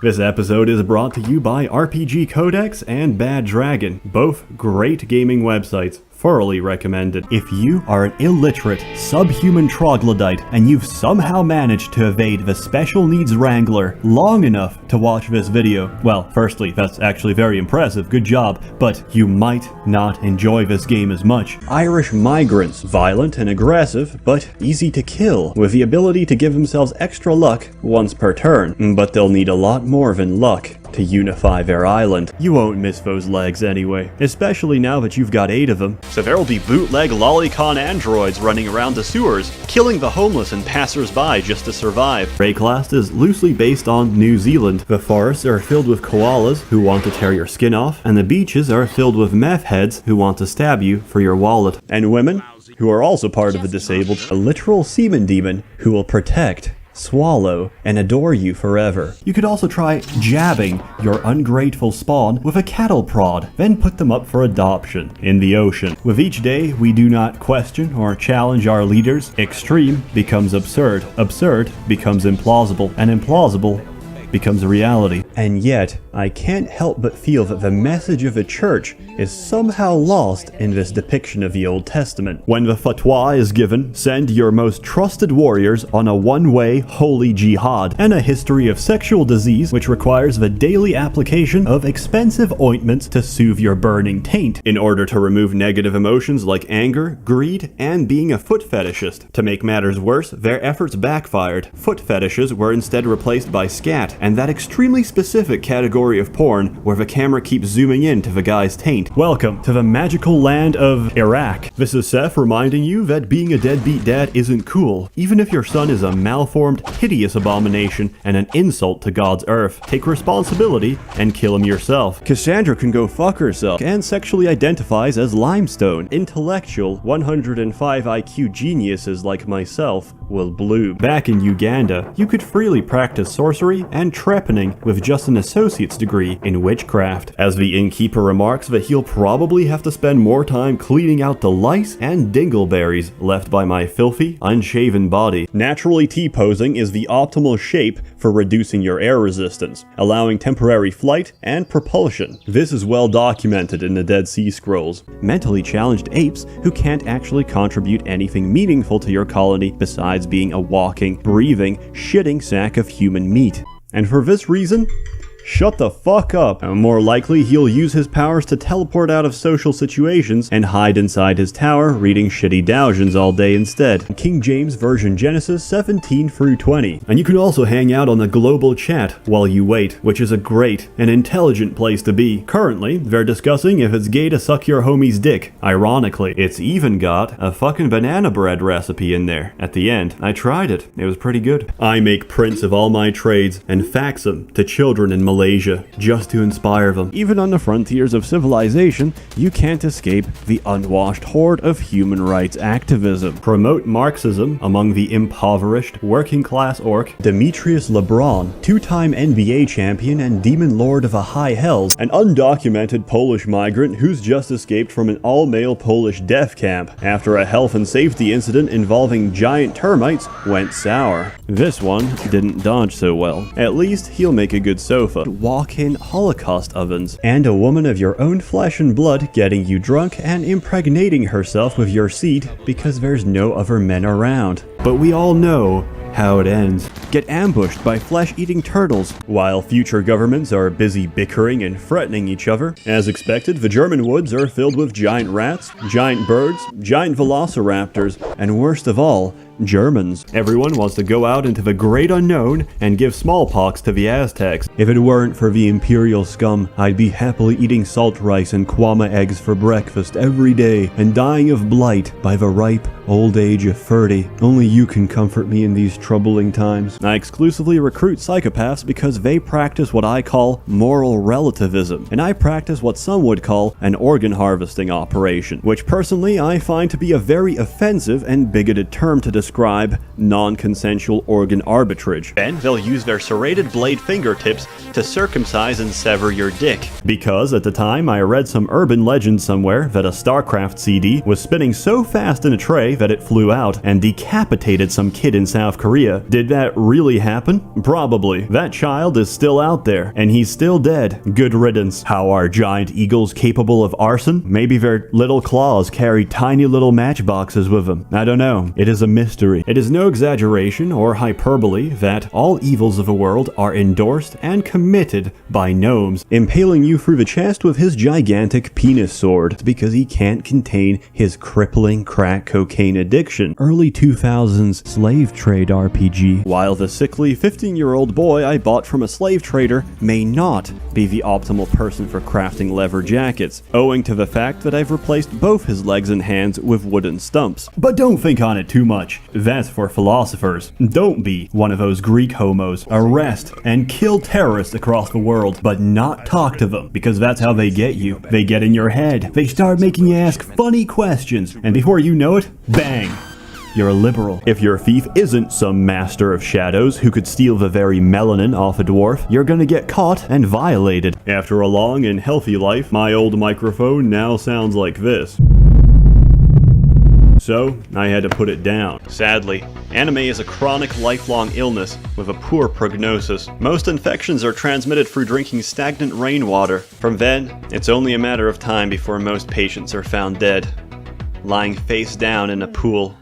This episode is brought to you by RPG Codex and Bad Dragon, both great gaming websites. Thoroughly recommended. If you are an illiterate, subhuman troglodyte and you've somehow managed to evade the special needs wrangler long enough to watch this video, well, firstly, that's actually very impressive, good job, but you might not enjoy this game as much. Irish migrants, violent and aggressive, but easy to kill, with the ability to give themselves extra luck once per turn, but they'll need a lot more than luck to unify their island. You won't miss those legs anyway, especially now that you've got 8 of them. So there'll be bootleg lolicon androids running around the sewers, killing the homeless and passers-by just to survive. Rayclast is loosely based on New Zealand. The forests are filled with koalas who want to tear your skin off, and the beaches are filled with meth heads who want to stab you for your wallet. And women, who are also part of the disabled, a literal semen demon who will protect, swallow, and adore you forever. You could also try jabbing your ungrateful spawn with a cattle prod, then put them up for adoption in the ocean. With each day we do not question or challenge our leaders, extreme becomes absurd, absurd becomes implausible, and implausible becomes a reality. And yet, I can't help but feel that the message of the church is somehow lost in this depiction of the Old Testament. When the fatwa is given, send your most trusted warriors on a one-way holy jihad, and a history of sexual disease which requires the daily application of expensive ointments to soothe your burning taint, in order to remove negative emotions like anger, greed, and being a foot fetishist. To make matters worse, their efforts backfired. Foot fetishes were instead replaced by scat, and that extremely specific category of porn where the camera keeps zooming in to the guy's taint. Welcome to the magical land of Iraq. This is Seth reminding you that being a deadbeat dad isn't cool, even if your son is a malformed, hideous abomination and an insult to God's earth. Take responsibility and kill him yourself. Cassandra can go fuck herself and sexually identifies as limestone. Intellectual, 105 IQ geniuses like myself will bloom. Back in Uganda, you could freely practice sorcery and trepanning with just an associate's degree in witchcraft. As the innkeeper remarks that he'll probably have to spend more time cleaning out the lice and dingleberries left by my filthy, unshaven body. Naturally T-posing is the optimal shape for reducing your air resistance, allowing temporary flight and propulsion. This is well documented in the Dead Sea Scrolls. Mentally challenged apes who can't actually contribute anything meaningful to your colony besides being a walking, breathing, shitting sack of human meat. And for this reason, shut the fuck up. More likely, he'll use his powers to teleport out of social situations and hide inside his tower reading shitty Dowsions all day instead. King James Version Genesis 17 through 20. And you can also hang out on the global chat while you wait, which is a great and intelligent place to be. Currently, they're discussing if it's gay to suck your homie's dick. Ironically, it's even got a fucking banana bread recipe in there at the end. I tried it. It was pretty good. I make prints of all my trades and fax them to children in Malaysia, just to inspire them. Even on the frontiers of civilization, you can't escape the unwashed horde of human rights activism. Promote Marxism among the impoverished, working-class orc. Demetrius LeBron, 2-time NBA champion and demon lord of the high hells, an undocumented Polish migrant who's just escaped from an all-male Polish death camp after a health and safety incident involving giant termites went sour. This one didn't dodge so well. At least he'll make a good sofa. Walk-in Holocaust ovens, and a woman of your own flesh and blood getting you drunk and impregnating herself with your seed because there's no other men around. But we all know how it ends. Get ambushed by flesh-eating turtles while future governments are busy bickering and threatening each other. As expected, the German woods are filled with giant rats, giant birds, giant velociraptors, and worst of all, Germans. Everyone wants to go out into the great unknown and give smallpox to the Aztecs. If it weren't for the imperial scum, I'd be happily eating salt rice and kwama eggs for breakfast every day and dying of blight by the ripe old age of 30. Only you can comfort me in these troubling times. I exclusively recruit psychopaths because they practice what I call moral relativism, and I practice what some would call an organ harvesting operation, which personally I find to be a very offensive and bigoted term to describe prescribe non-consensual organ arbitrage. Then they'll use their serrated blade fingertips to circumcise and sever your dick. Because at the time I read some urban legend somewhere that a StarCraft CD was spinning so fast in a tray that it flew out and decapitated some kid in South Korea. Did that really happen? Probably. That child is still out there, and he's still dead. Good riddance. How are giant eagles capable of arson? Maybe their little claws carry tiny little matchboxes with them. I don't know. It is a mystery. It is no exaggeration or hyperbole that all evils of the world are endorsed and committed by gnomes, impaling you through the chest with his gigantic penis sword because he can't contain his crippling crack cocaine addiction. Early 2000s slave trade RPG. While the sickly 15-year-old boy I bought from a slave trader may not be the optimal person for crafting leather jackets, owing to the fact that I've replaced both his legs and hands with wooden stumps. But don't think on it too much. That's for philosophers. Don't be one of those Greek homos. Arrest and kill terrorists across the world, but not talk to them, because that's how they get you. They get in your head. They start making you ask funny questions, and before you know it, bang! You're a liberal. If your thief isn't some master of shadows who could steal the very melanin off a dwarf, you're gonna get caught and violated. After a long and healthy life, my old microphone now sounds like this. So, I had to put it down. Sadly, anime is a chronic lifelong illness with a poor prognosis. Most infections are transmitted through drinking stagnant rainwater. From then, it's only a matter of time before most patients are found dead, lying face down in a pool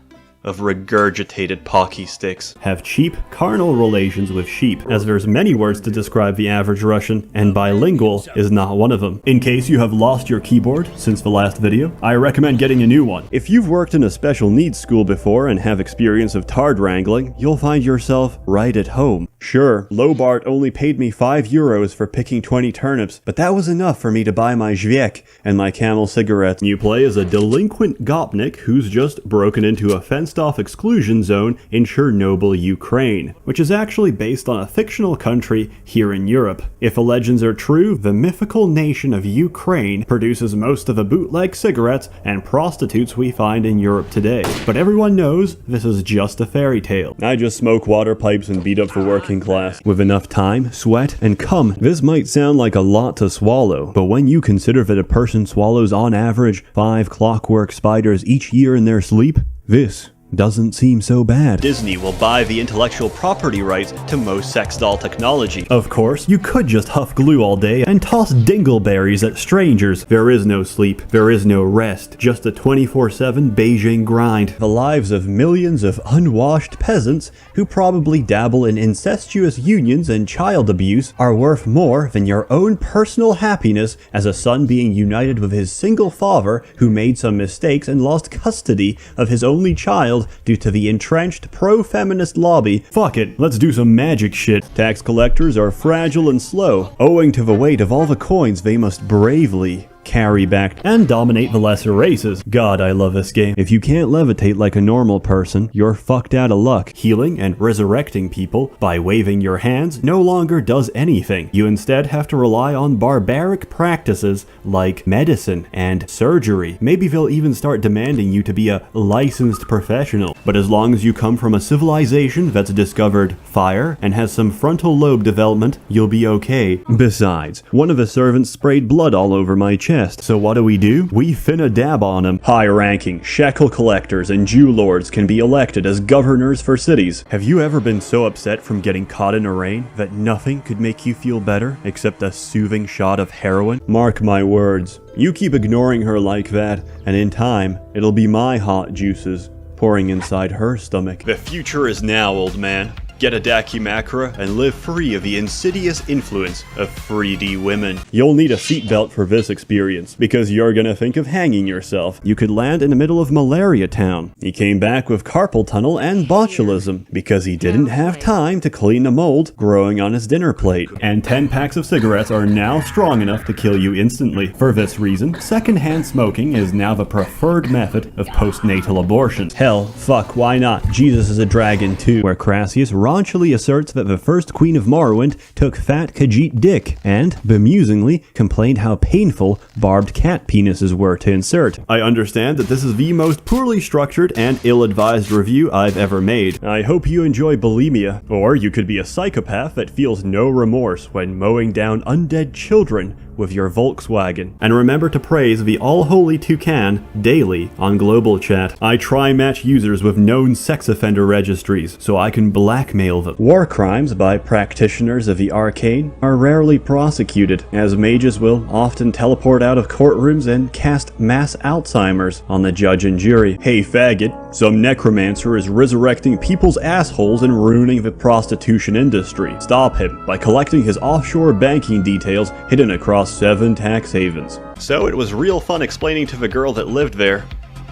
of regurgitated pocky sticks. Have cheap, carnal relations with sheep, as there's many words to describe the average Russian, and bilingual is not one of them. In case you have lost your keyboard since the last video, I recommend getting a new one. If you've worked in a special needs school before and have experience of tard wrangling, you'll find yourself right at home. Sure, Lobart only paid me €5 for picking 20 turnips, but that was enough for me to buy my Zwiek and my Camel cigarettes. You play as a delinquent gopnik who's just broken into a fenced-off exclusion zone in Chernobyl, Ukraine, which is actually based on a fictional country here in Europe. If the legends are true, the mythical nation of Ukraine produces most of the bootleg cigarettes and prostitutes we find in Europe today. But everyone knows this is just a fairy tale. I just smoke water pipes and beat up the working class. With enough time, sweat, and cum, this might sound like a lot to swallow, but when you consider that a person swallows on average 5 clockwork spiders each year in their sleep, this doesn't seem so bad. Disney will buy the intellectual property rights to most sex doll technology. Of course, you could just huff glue all day and toss dingleberries at strangers. There is no sleep. There is no rest. Just a 24/7 Beijing grind. The lives of millions of unwashed peasants who probably dabble in incestuous unions and child abuse are worth more than your own personal happiness as a son being united with his single father who made some mistakes and lost custody of his only child due to the entrenched pro-feminist lobby. Fuck it, let's do some magic shit. Tax collectors are fragile and slow, owing to the weight of all the coins they must bravely carry back and dominate the lesser races. God, I love this game. If you can't levitate like a normal person, you're fucked out of luck. Healing and resurrecting people by waving your hands no longer does anything. You instead have to rely on barbaric practices like medicine and surgery. Maybe they'll even start demanding you to be a licensed professional. But as long as you come from a civilization that's discovered fire and has some frontal lobe development, you'll be okay. Besides, one of the servants sprayed blood all over my chest. So what do? We finna dab on them. High-ranking shekel collectors and Jew lords can be elected as governors for cities. Have you ever been so upset from getting caught in a rain that nothing could make you feel better except a soothing shot of heroin? Mark my words. You keep ignoring her like that, and in time, it'll be my hot juices pouring inside her stomach. The future is now, old man. Get a Dakimakura and live free of the insidious influence of 3D women. You'll need a seatbelt for this experience, because you're gonna think of hanging yourself. You could land in the middle of Malaria Town. He came back with carpal tunnel and botulism, because he didn't have time to clean a mold growing on his dinner plate. And 10 packs of cigarettes are now strong enough to kill you instantly. For this reason, secondhand smoking is now the preferred method of postnatal abortion. Hell, fuck, why not? Jesus is a Dragon too, where Crassius raunchily asserts that the first queen of Morrowind took fat Khajiit dick, and, bemusingly, complained how painful barbed cat penises were to insert. I understand that this is the most poorly structured and ill-advised review I've ever made. I hope you enjoy bulimia, or you could be a psychopath that feels no remorse when mowing down undead children with your Volkswagen. And remember to praise the all-holy toucan daily on Global Chat. I try match users with known sex offender registries so I can blackmail them. War crimes by practitioners of the arcane are rarely prosecuted, as mages will often teleport out of courtrooms and cast mass Alzheimer's on the judge and jury. Hey faggot, some necromancer is resurrecting people's assholes and ruining the prostitution industry. Stop him by collecting his offshore banking details hidden across 7 tax havens. So it was real fun explaining to the girl that lived there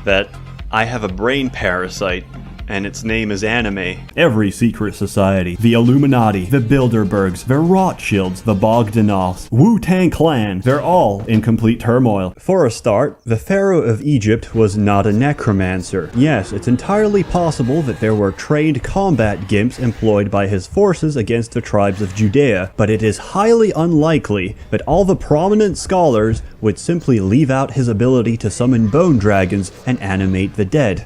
that I have a brain parasite and its name is anime. Every secret society, the Illuminati, the Bilderbergs, the Rothschilds, the Bogdanovs, Wu-Tang Clan, they're all in complete turmoil. For a start, the Pharaoh of Egypt was not a necromancer. Yes, it's entirely possible that there were trained combat gimps employed by his forces against the tribes of Judea, but it is highly unlikely that all the prominent scholars would simply leave out his ability to summon bone dragons and animate the dead.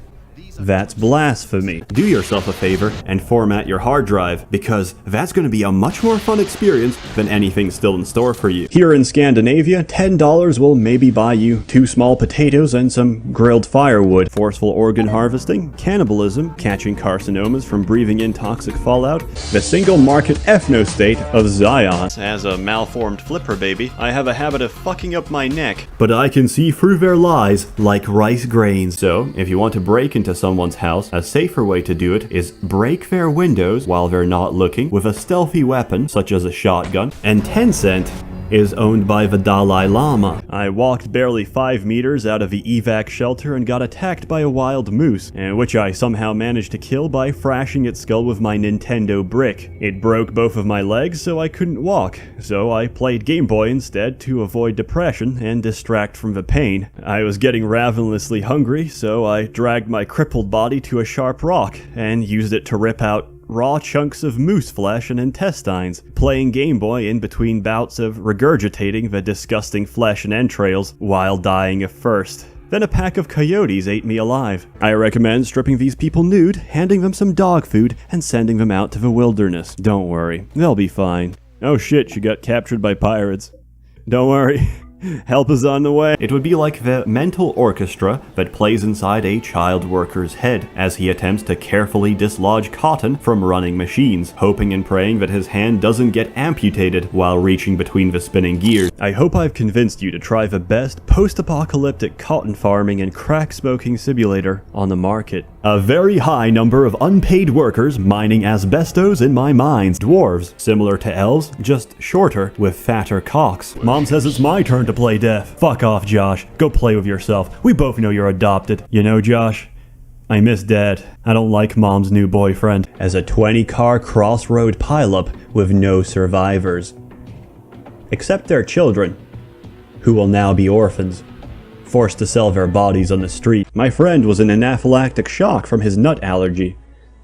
That's blasphemy. Do yourself a favor and format your hard drive, because that's going to be a much more fun experience than anything still in store for you. Here in Scandinavia, $10 will maybe buy you 2 small potatoes and some grilled firewood. Forceful organ harvesting, cannibalism, catching carcinomas from breathing in toxic fallout, the single market ethno-state of Zion. As a malformed flipper baby, I have a habit of fucking up my neck, but I can see through their lies like rice grains. So, if you want to break into someone's house, a safer way to do it is break their windows while they're not looking with a stealthy weapon such as a shotgun. And Tencent is owned by the Dalai Lama. I walked barely 5 meters out of the evac shelter and got attacked by a wild moose, which I somehow managed to kill by thrashing its skull with my Nintendo brick. It broke both of my legs, so I couldn't walk, so I played Game Boy instead to avoid depression and distract from the pain. I was getting ravenously hungry, so I dragged my crippled body to a sharp rock and used it to rip out raw chunks of moose flesh and intestines, playing Game Boy in between bouts of regurgitating the disgusting flesh and entrails while dying of thirst. Then a pack of coyotes ate me alive. I recommend stripping these people nude, handing them some dog food, and sending them out to the wilderness. Don't worry, they'll be fine. Oh shit, she got captured by pirates. Don't worry. Help is on the way. It would be like the mental orchestra that plays inside a child worker's head as he attempts to carefully dislodge cotton from running machines, hoping and praying that his hand doesn't get amputated while reaching between the spinning gears. I hope I've convinced you to try the best post-apocalyptic cotton farming and crack smoking simulator on the market. A very high number of unpaid workers mining asbestos in my mines. Dwarves, similar to elves, just shorter with fatter cocks. Mom says it's my turn to play deaf. Fuck off, Josh. Go play with yourself. We both know you're adopted. You know, Josh, I miss Dad. I don't like Mom's new boyfriend. As a 20-car crossroad pileup with no survivors. Except their children, who will now be orphans, forced to sell their bodies on the street. My friend was in anaphylactic shock from his nut allergy,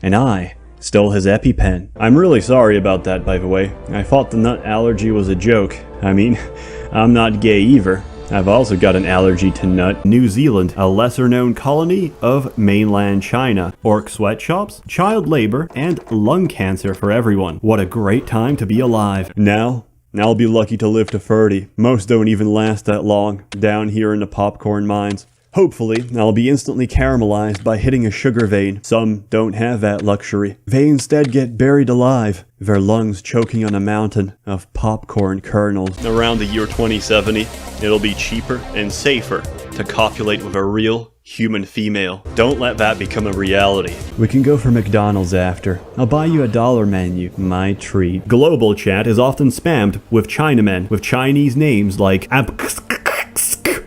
and I stole his EpiPen. I'm really sorry about that, by the way. I thought the nut allergy was a joke. I mean, I'm not gay either. I've also got an allergy to nut. New Zealand, a lesser-known colony of mainland China. Orc sweatshops, child labor, and lung cancer for everyone. What a great time to be alive. Now I'll be lucky to live to 30. Most don't even last that long, down here in the popcorn mines. Hopefully, I'll be instantly caramelized by hitting a sugar vein. Some don't have that luxury. They instead get buried alive, their lungs choking on a mountain of popcorn kernels. Around the year 2070, it'll be cheaper and safer to copulate with a real human female. Don't let that become a reality. We can go for McDonald's after. I'll buy you $1 menu. My treat. Global Chat is often spammed with Chinamen with Chinese names like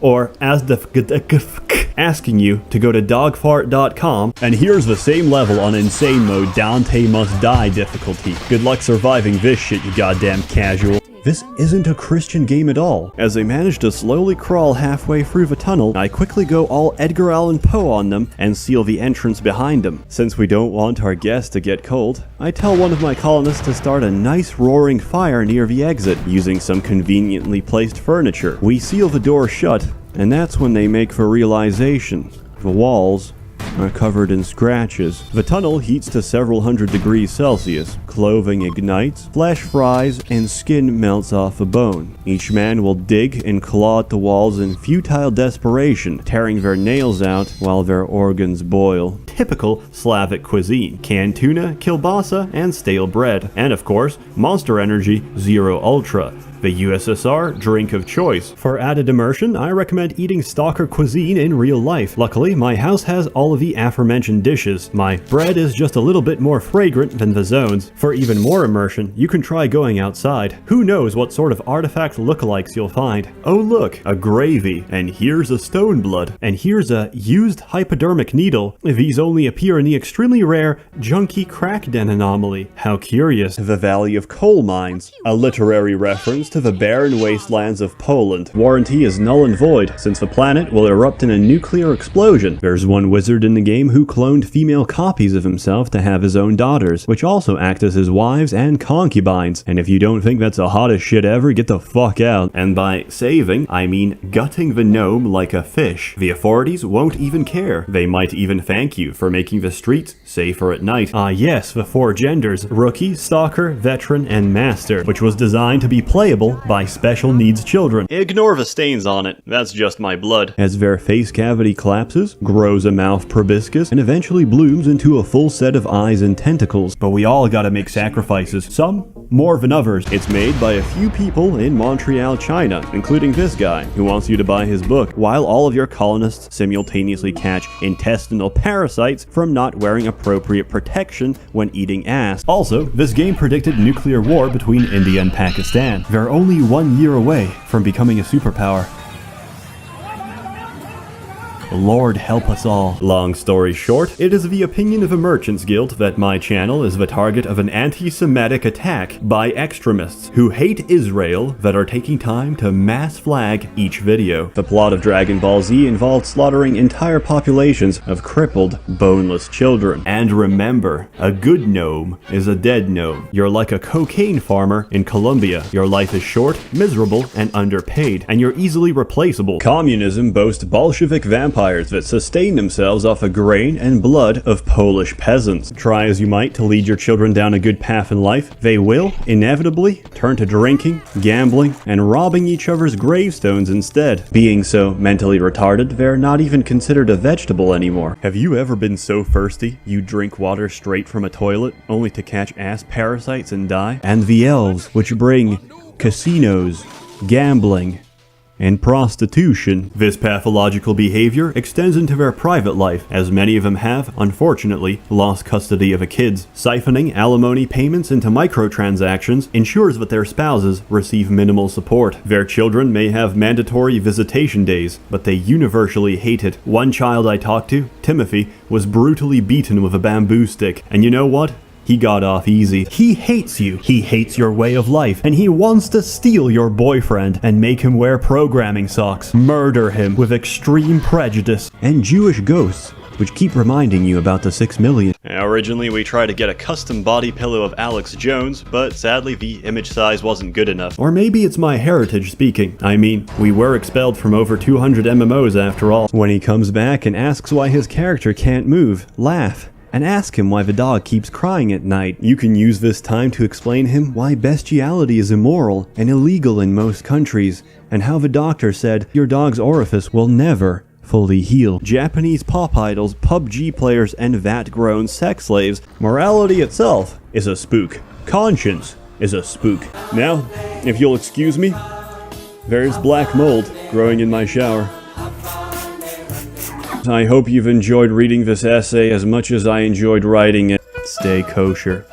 or asking you to go to dogfart.com, and here's the same level on insane mode Dante Must Die difficulty. Good luck surviving this shit, you goddamn casual. this isn't a Christian game at all. As they manage to slowly crawl halfway through the tunnel, I quickly go all Edgar Allan Poe on them and seal the entrance behind them. Since we don't want our guests to get cold, I tell one of my colonists to start a nice roaring fire near the exit, using some conveniently placed furniture. We seal the door shut, and that's when they make the realization. The walls are covered in scratches. The tunnel heats to several hundred degrees Celsius. Clothing ignites, flesh fries, and skin melts off the bone. Each man will dig and claw at the walls in futile desperation, tearing their nails out while their organs boil. Typical Slavic cuisine: canned tuna, kielbasa, and stale bread. And of course, Monster Energy Zero Ultra, the USSR drink of choice. For added immersion, I recommend eating stalker cuisine in real life. Luckily, my house has all of the aforementioned dishes. My bread is just a little bit more fragrant than the zones. For even more immersion, you can try going outside. Who knows what sort of artifact lookalikes you'll find. Oh look, a gravy, and here's a stone blood, and here's a used hypodermic needle. These only appear in the extremely rare Junkie Crack Den anomaly. How curious. The Valley of Coal Mines, a literary reference to the barren wastelands of Poland. Warranty is null and void, since the planet will erupt in a nuclear explosion. There's one wizard in the game who cloned female copies of himself to have his own daughters, which also act as his wives and concubines. And if you don't think that's the hottest shit ever, get the fuck out. And by saving, I mean gutting the gnome like a fish. The authorities won't even care. They might even thank you for making the streets safer at night. Ah yes, the four genders: rookie, stalker, veteran, and master, which was designed to be playable by special needs children. Ignore the stains on it, that's just my blood. As their face cavity collapses, grows a mouth proboscis, and eventually blooms into a full set of eyes and tentacles. But we all gotta make sacrifices, some more than others. It's made by a few people in Montreal, China, including this guy, who wants you to buy his book, while all of your colonists simultaneously catch intestinal parasites from not wearing appropriate protection when eating ass. Also, this game predicted nuclear war between India and Pakistan. They're only 1 year away from becoming a superpower. Lord help us all. Long story short, it is the opinion of the Merchants Guild that my channel is the target of an anti-Semitic attack by extremists who hate Israel that are taking time to mass flag each video. The plot of Dragon Ball Z involved slaughtering entire populations of crippled, boneless children. And remember, a good gnome is a dead gnome. You're like a cocaine farmer in Colombia. Your life is short, miserable, and underpaid, and you're easily replaceable. Communism boasts Bolshevik vampires that sustain themselves off the grain and blood of Polish peasants. Try as you might to lead your children down a good path in life, they will, inevitably, turn to drinking, gambling, and robbing each other's gravestones instead. Being so mentally retarded, they're not even considered a vegetable anymore. Have you ever been so thirsty you drink water straight from a toilet, only to catch ass parasites and die? And the elves, which bring casinos, gambling, and prostitution. This pathological behavior extends into their private life, as many of them have, unfortunately, lost custody of the kids. Siphoning alimony payments into microtransactions ensures that their spouses receive minimal support. Their children may have mandatory visitation days, but they universally hate it. One child I talked to, Timothy, was brutally beaten with a bamboo stick, and you know what? He got off easy. He hates you. He hates your way of life. And he wants to steal your boyfriend and make him wear programming socks. Murder him with extreme prejudice. And Jewish ghosts, which keep reminding you about the 6 million. Originally, we tried to get a custom body pillow of Alex Jones, but sadly the image size wasn't good enough. Or maybe it's my heritage speaking. I mean, we were expelled from over 200 MMOs after all. When he comes back and asks why his character can't move, laugh. And ask him why the dog keeps crying at night. You can use this time to explain him why bestiality is immoral and illegal in most countries, and how the doctor said your dog's orifice will never fully heal. Japanese pop idols, PUBG players, and vat-grown sex slaves. Morality itself is a spook. Conscience is a spook. Now, if you'll excuse me, there's black mold growing in my shower. I hope you've enjoyed reading this essay as much as I enjoyed writing it. Stay kosher.